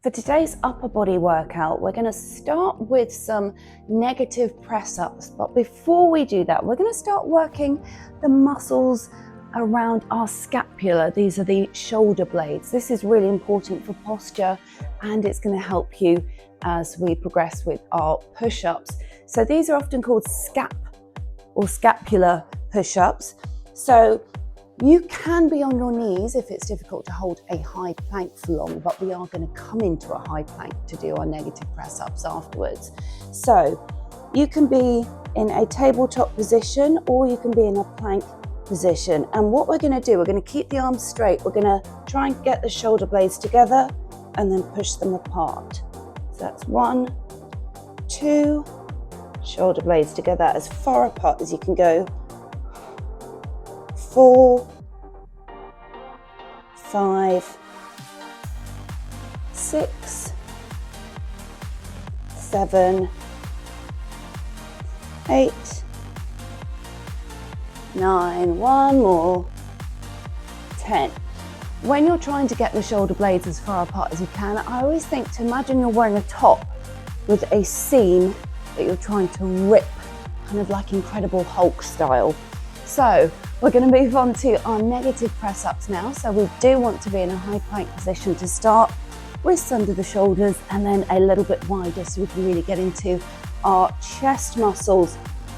For today's upper body workout, we're going to start with some negative press-ups. But before we do that, we're going to start working the muscles around our scapula. These are the shoulder blades. This is really important for posture, and it's going to help you as we progress with our push-ups. So these are often called scapular push-ups. So you can be on your knees if it's difficult to hold a high plank for long, but we are going to come into a high plank to do our negative press-ups afterwards. So you can be in a tabletop position or you can be in a plank position. And what we're going to do, we're going to keep the arms straight. We're going to try and get the shoulder blades together and then push them apart. So that's 1, 2, shoulder blades together as far apart as you can go. 4, 5, 6, 7, 8, 9, one more, 10. When you're trying to get the shoulder blades as far apart as you can, I always think to imagine you're wearing a top with a seam that you're trying to rip, kind of like Incredible Hulk style. So we're going to move on to our negative press-ups now. So we do want to be in a high plank position to start, wrists under the shoulders, and then a little bit wider so we can really get into our chest muscles.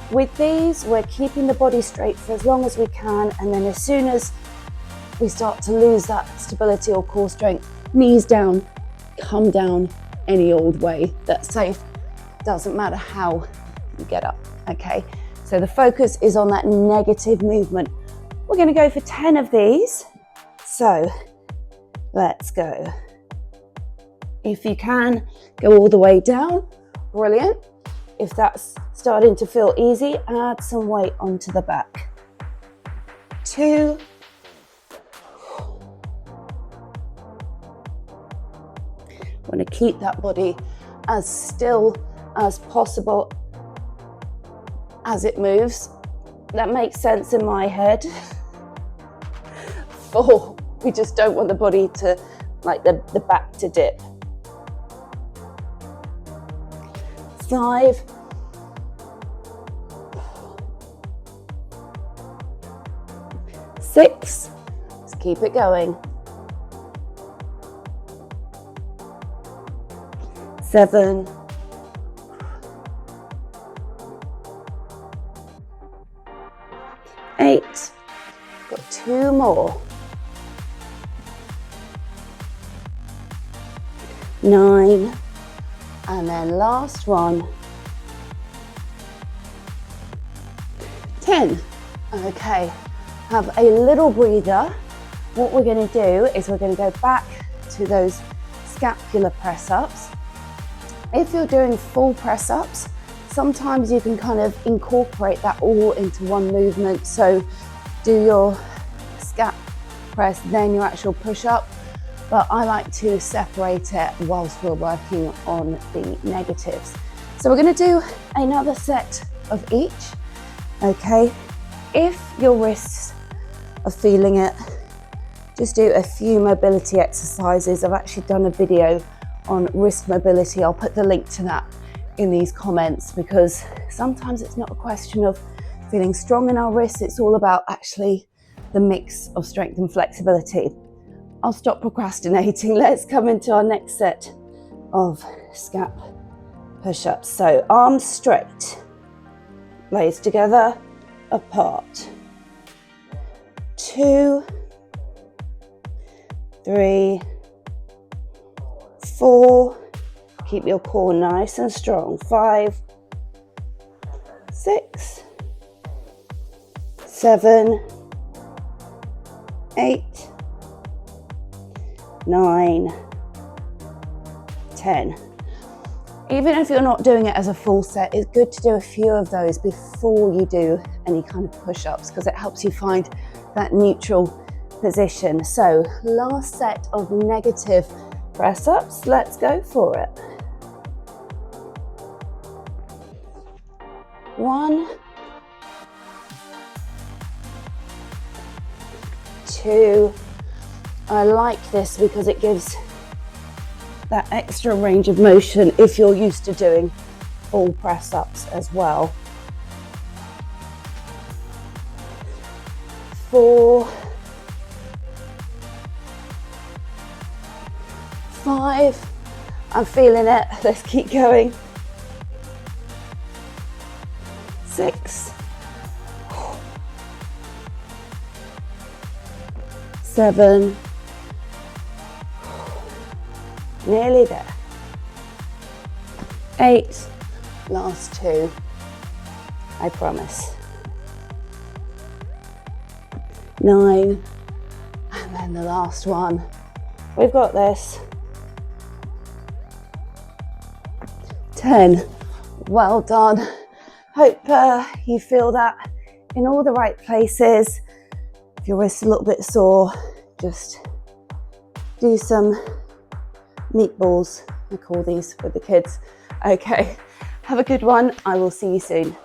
With these, we're keeping the body straight for as long as we can, and then as soon as we start to lose that stability or core strength, knees down, come down any old way. That's safe. Doesn't matter how you get up, okay? So the focus is on that negative movement. We're going to go for 10 of these. So let's go. If you can, go all the way down. Brilliant. If that's starting to feel easy, add some weight onto the back. 2. Want to keep that body as still as possible as it moves. That makes sense in my head. 4, we just don't want the body to, like the back to dip. 5, 6, let's keep it going. 7, 8, got 2 more. 9, and then last one. 10. Okay, have a little breather. What we're going to do is we're going to go back to those scapular press-ups. If you're doing full press-ups, sometimes you can kind of incorporate that all into one movement. So do your scap press, then your actual push-up. But I like to separate it whilst we're working on the negatives. So we're going to do another set of each. Okay, if your wrists are feeling it, just do a few mobility exercises. I've actually done a video on wrist mobility. I'll put the link to that in these comments, because sometimes it's not a question of feeling strong in our wrists, it's all about actually the mix of strength and flexibility. I'll stop procrastinating. Let's come into our next set of scap push-ups. So arms straight, blades together, apart. 2, 3, 4, keep your core nice and strong. 5, 6, 7, 8, 9, 10. Even if you're not doing it as a full set, it's good to do a few of those before you do any kind of push-ups, because it helps you find that neutral position. So last set of negative press-ups, let's go for it. 1, 2. I like this because it gives that extra range of motion if you're used to doing full press ups as well. 4, 5, I'm feeling it, let's keep going. 6, 7, nearly there. 8, last 2, I promise. 9, and then the last one. We've got this. 10, well done. Hope you feel that in all the right places. If your wrist's a little bit sore, just do some meatballs, I call these with the kids. Okay, have a good one. I will see you soon.